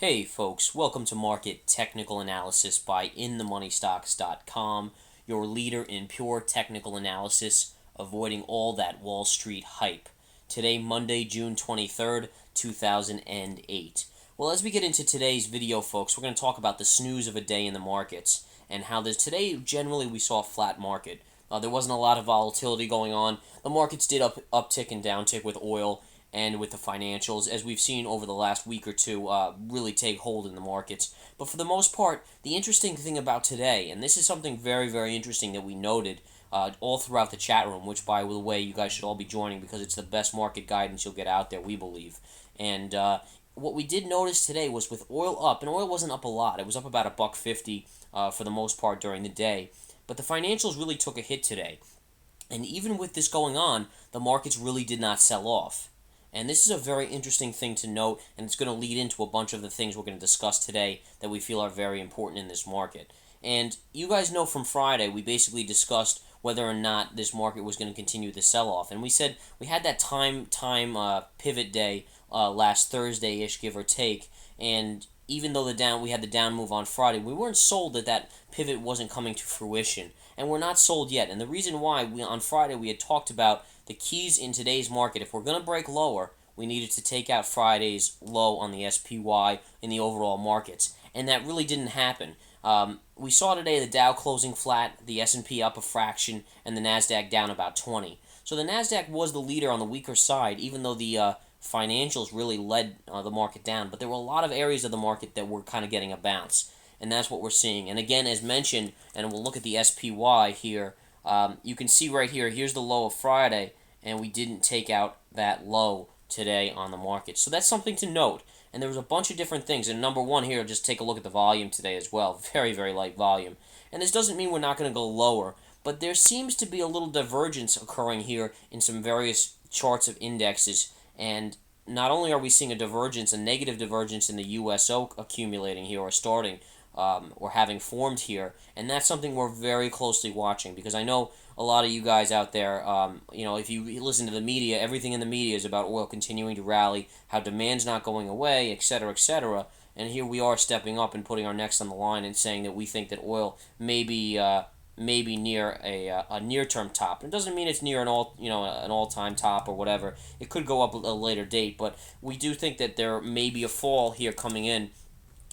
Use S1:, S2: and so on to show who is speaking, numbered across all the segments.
S1: Hey folks, welcome to Market Technical Analysis by InTheMoneyStocks.com, your leader in pure technical analysis, avoiding all that Wall Street hype. Today, Monday, June 23rd, 2008. Well, as we get into today's video, folks, we're going to talk about the snooze of a day in the markets and how today generally we saw a flat market. There wasn't a lot of volatility going on. The markets did uptick and downtick with oil and with the financials, as we've seen over the last week or two, really take hold in the markets. But for the most part, the interesting thing about today, and this is something very, very interesting that we noted all throughout the chat room, which, by the way, you guys should all be joining because it's the best market guidance you'll get out there, we believe. And what we did notice today was with oil up, and oil wasn't up a lot. It was up about $1.50 for the most part during the day. But the financials really took a hit today. And even with this going on, the markets really did not sell off. And this is a very interesting thing to note, and it's going to lead into a bunch of the things we're going to discuss today that we feel are very important in this market. And you guys know from Friday, we basically discussed whether or not this market was going to continue the sell-off. And we said we had that time pivot day last Thursday-ish, give or take. And even though we had the down move on Friday, we weren't sold that pivot wasn't coming to fruition. And we're not sold yet. And the reason why, on Friday we had talked about the keys in today's market. If we're going to break lower, we needed to take out Friday's low on the SPY in the overall markets. And that really didn't happen. We saw today the Dow closing flat, the S&P up a fraction, and the NASDAQ down about 20. So the NASDAQ was the leader on the weaker side, even though the financials really led the market down. But there were a lot of areas of the market that were kind of getting a bounce. And that's what we're seeing. And again, as mentioned, and we'll look at the SPY here, you can see right here, here's the low of Friday, and we didn't take out that low today on the market. So that's something to note. And there was a bunch of different things. And number one here, just take a look at the volume today as well. Very, very light volume. And this doesn't mean we're not going to go lower, but there seems to be a little divergence occurring here in some various charts of indexes. And not only are we seeing a negative divergence in the USO accumulating here or starting, or having formed here, and that's something we're very closely watching, because I know a lot of you guys out there, if you listen to the media, everything in the media is about oil continuing to rally, how demand's not going away, etc., etc., and here we are stepping up and putting our necks on the line and saying that we think that oil may be near a near-term top. It doesn't mean it's near an all-time top or whatever. It could go up a later date, but we do think that there may be a fall here coming in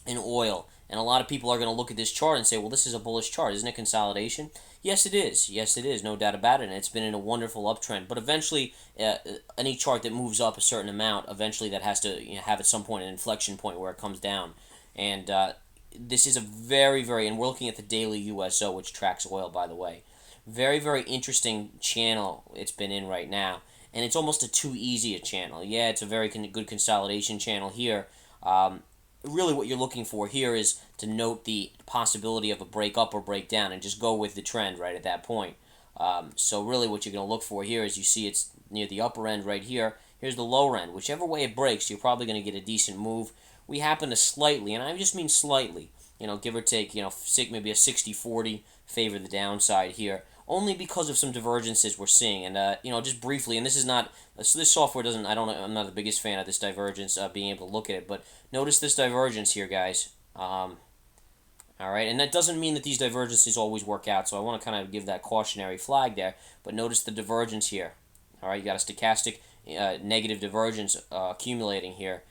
S1: oil. And a lot of people are going to look at this chart and say, well, this is a bullish chart. Isn't it consolidation? Yes, it is. Yes, it is. No doubt about it. And it's been in a wonderful uptrend. But eventually, any chart that moves up a certain amount, eventually that has to have at some point an inflection point where it comes down. And this is a very, very, and we're looking at the daily USO, which tracks oil, by the way. Very, very interesting channel it's been in right now. And it's almost a too easy a channel. Yeah, it's a very good consolidation channel here. Really what you're looking for here is to note the possibility of a break up or break down and just go with the trend right at that point. So really what you're going to look for here is you see it's near the upper end right here. Here's the lower end. Whichever way it breaks, you're probably going to get a decent move. We happen to slightly, and I just mean slightly, give or take, maybe a 60-40 favor the downside here, only because of some divergences we're seeing. And just briefly, and this software doesn't, I'm not the biggest fan of this divergence, being able to look at it, but notice this divergence here, guys. All right, and that doesn't mean that these divergences always work out, so I want to kind of give that cautionary flag there, but notice the divergence here. All right, you got a stochastic negative divergence accumulating here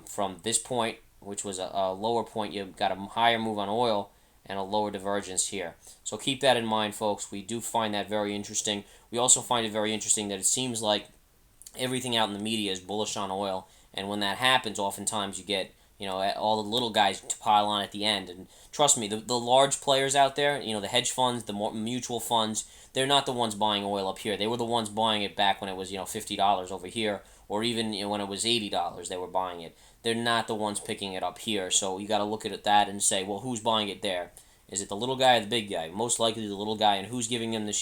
S1: from this point, which was a lower point. You've got a higher move on oil and a lower divergence here. So keep that in mind, folks. We do find that very interesting. We also find it very interesting that it seems like everything out in the media is bullish on oil, and when that happens, oftentimes you get all the little guys to pile on at the end. And trust me, the large players out there, the hedge funds, the mutual funds, they're not the ones buying oil up here. They were the ones buying it back when it was $50 over here, or even when it was $80, they were buying it. They're not the ones picking it up here. So you got to look at that and say, well, who's buying it there? Is it the little guy or the big guy? Most likely the little guy. And who's giving him the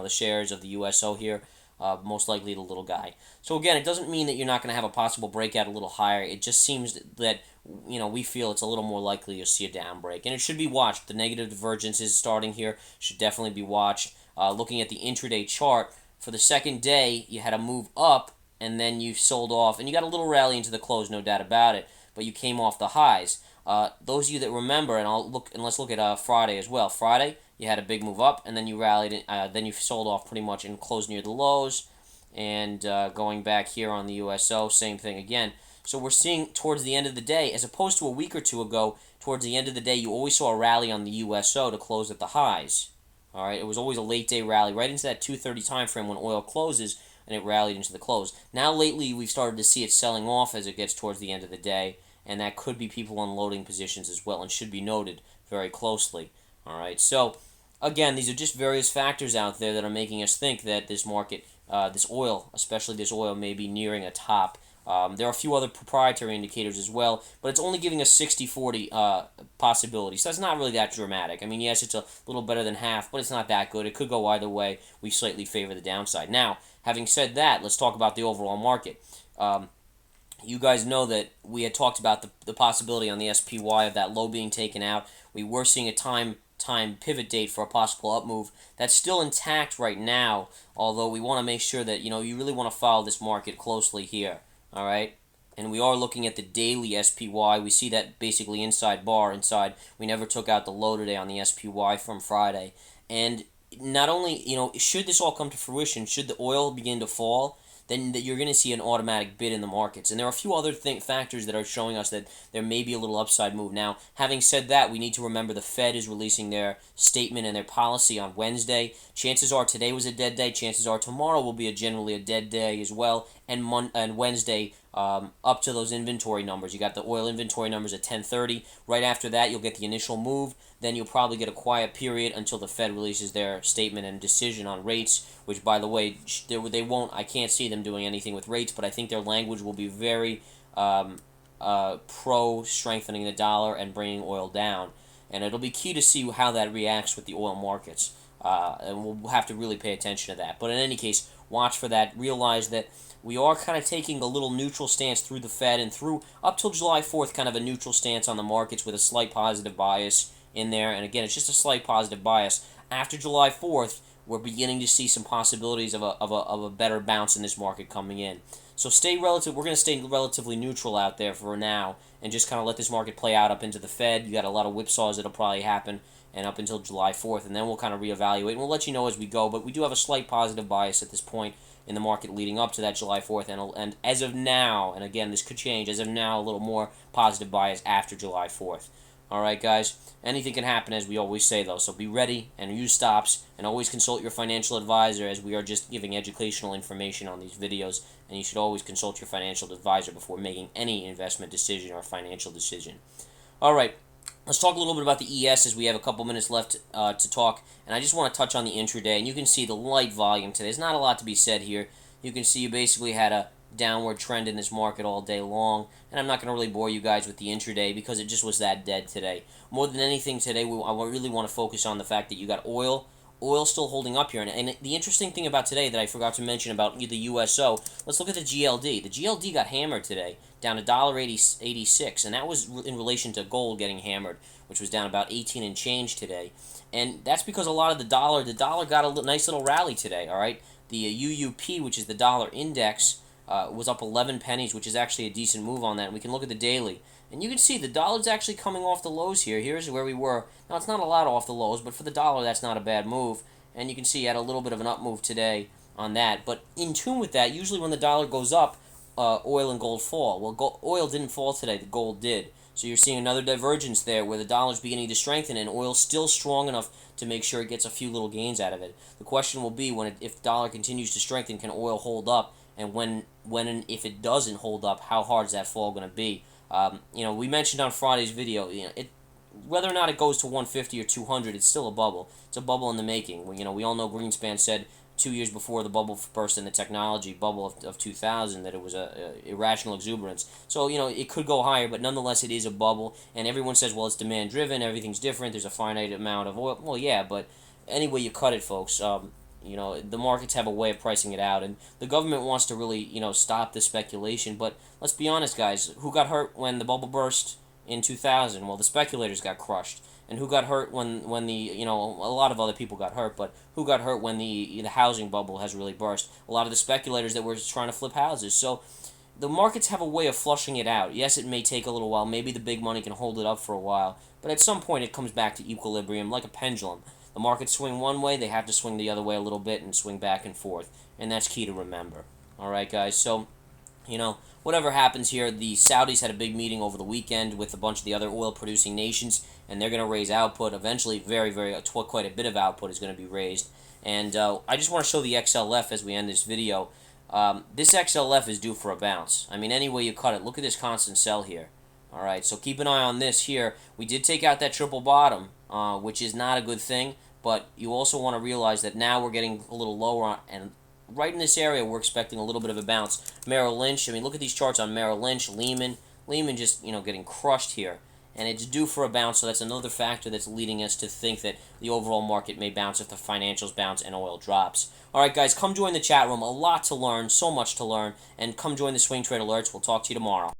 S1: shares of the USO here? Most likely the little guy. So again, it doesn't mean that you're not going to have a possible breakout a little higher. It just seems that we feel it's a little more likely you'll see a down break, and it should be watched. The negative divergence is starting here, should definitely be watched. Looking at the intraday chart for the second day, you had a move up, and then you sold off, and you got a little rally into the close, no doubt about it. but you came off the highs. Those of you that remember, and let's look at Friday as well. Friday, you had a big move up, and then you rallied, then you sold off pretty much and closed near the lows. And going back here on the USO, same thing again. So we're seeing towards the end of the day, as opposed to a week or two ago, towards the end of the day, you always saw a rally on the USO to close at the highs. All right, it was always a late day rally right into that 2:30 time frame when oil closes, and it rallied into the close. Now lately, we've started to see it selling off as it gets towards the end of the day, and that could be people unloading positions as well, and should be noted very closely. All right, so again, these are just various factors out there that are making us think that this market, this oil, especially this oil, may be nearing a top. There are a few other proprietary indicators as well, but it's only giving us 60-40 possibilities, so that's not really that dramatic. I mean, yes, it's a little better than half, but it's not that good. It could go either way. We slightly favor the downside. Now, having said that, let's talk about the overall market. You guys know that we had talked about the possibility on the SPY of that low being taken out. We were seeing a time pivot date for a possible up move. That's still intact right now, although we want to make sure that you really want to follow this market closely here. All right, and we are looking at the daily SPY. We see that basically inside bar inside. We never took out the low today on the SPY from Friday. And not only, should this all come to fruition, should the oil begin to fall, then you're going to see an automatic bid in the markets. And there are a few other factors that are showing us that there may be a little upside move. Now, having said that, we need to remember the Fed is releasing their statement and their policy on Wednesday. Chances are today was a dead day. Chances are tomorrow will be generally a dead day as well. And Wednesday, up to those inventory numbers. You got the oil inventory numbers at 10:30. Right after that, you'll get the initial move. Then you'll probably get a quiet period until the Fed releases their statement and decision on rates, which, by the way, they won't. I can't see them doing anything with rates, but I think their language will be very pro-strengthening the dollar and bringing oil down. And it'll be key to see how that reacts with the oil markets. And we'll have to really pay attention to that. But in any case, watch for that. Realize that we are kind of taking a little neutral stance through the Fed and through up till July 4th, kind of a neutral stance on the markets with a slight positive bias in there. And again, it's just a slight positive bias. After July 4th, we're beginning to see some possibilities of a better bounce in this market coming in. So we're going to stay relatively neutral out there for now and just kind of let this market play out up into the Fed. You got a lot of whipsaws that'll probably happen and up until July 4th, and then we'll kind of reevaluate. And we'll let you know as we go, but we do have a slight positive bias at this point in the market leading up to that July 4th, and as of now, and again, this could change, as of now, a little more positive bias after July 4th. All right, guys, anything can happen, as we always say, though, so be ready and use stops, and always consult your financial advisor, as we are just giving educational information on these videos, and you should always consult your financial advisor before making any investment decision or financial decision. All right, let's talk a little bit about the ES, as we have a couple minutes left to talk, and I just want to touch on the intraday, and you can see the light volume today. There's not a lot to be said here. You can see you basically had a downward trend in this market all day long, and I'm not going to really bore you guys with the intraday because it just was that dead today. More than anything today, I really want to focus on the fact that you got oil still holding up here, and the interesting thing about today that I forgot to mention about the USO, let's look at the GLD. The GLD got hammered today, down to $1.86, and that was in relation to gold getting hammered, which was down about 18 and change today, and that's because a lot of the dollar got a nice little rally today, all right? The UUP, which is the dollar index, was up 11 pennies, which is actually a decent move on that. And we can look at the daily, and you can see the dollar's actually coming off the lows here. Here's where we were. Now, it's not a lot off the lows, but for the dollar, that's not a bad move. And you can see you had a little bit of an up move today on that. But in tune with that, usually when the dollar goes up, oil and gold fall. Well, oil didn't fall today. The gold did. So you're seeing another divergence there where the dollar's beginning to strengthen and oil's still strong enough to make sure it gets a few little gains out of it. The question will be if the dollar continues to strengthen, can oil hold up? And when and if it doesn't hold up, how hard is that fall going to be? We mentioned on Friday's video, whether or not it goes to 150 or 200, it's still a bubble. It's a bubble in the making. We all know Greenspan said 2 years before the bubble burst in the technology bubble of 2000 that it was a irrational exuberance. So, it could go higher, but nonetheless it is a bubble. And everyone says, well, it's demand driven, everything's different, there's a finite amount of oil. Well, yeah, but any way you cut it, folks, the markets have a way of pricing it out, and the government wants to really, stop the speculation. But let's be honest, guys, who got hurt when the bubble burst in 2000? Well, the speculators got crushed. And who got hurt when the, a lot of other people got hurt, but who got hurt when the housing bubble has really burst? A lot of the speculators that were trying to flip houses. So, the markets have a way of flushing it out. Yes, it may take a little while. Maybe the big money can hold it up for a while. But at some point, it comes back to equilibrium like a pendulum. The markets swing one way, they have to swing the other way a little bit and swing back and forth. And that's key to remember. All right, guys. So, whatever happens here, the Saudis had a big meeting over the weekend with a bunch of the other oil-producing nations, and they're going to raise output. Eventually, quite a bit of output is going to be raised. And I just want to show the XLF as we end this video. This XLF is due for a bounce. I mean, any way you cut it, look at this constant sell here. All right, so keep an eye on this here. We did take out that triple bottom, which is not a good thing, but you also want to realize that now we're getting a little lower, and right in this area, we're expecting a little bit of a bounce. Merrill Lynch, I mean, look at these charts on Merrill Lynch, Lehman just, getting crushed here. And it's due for a bounce, so that's another factor that's leading us to think that the overall market may bounce if the financials bounce and oil drops. All right, guys, come join the chat room. A lot to learn, so much to learn, and come join the Swing Trade Alerts. We'll talk to you tomorrow.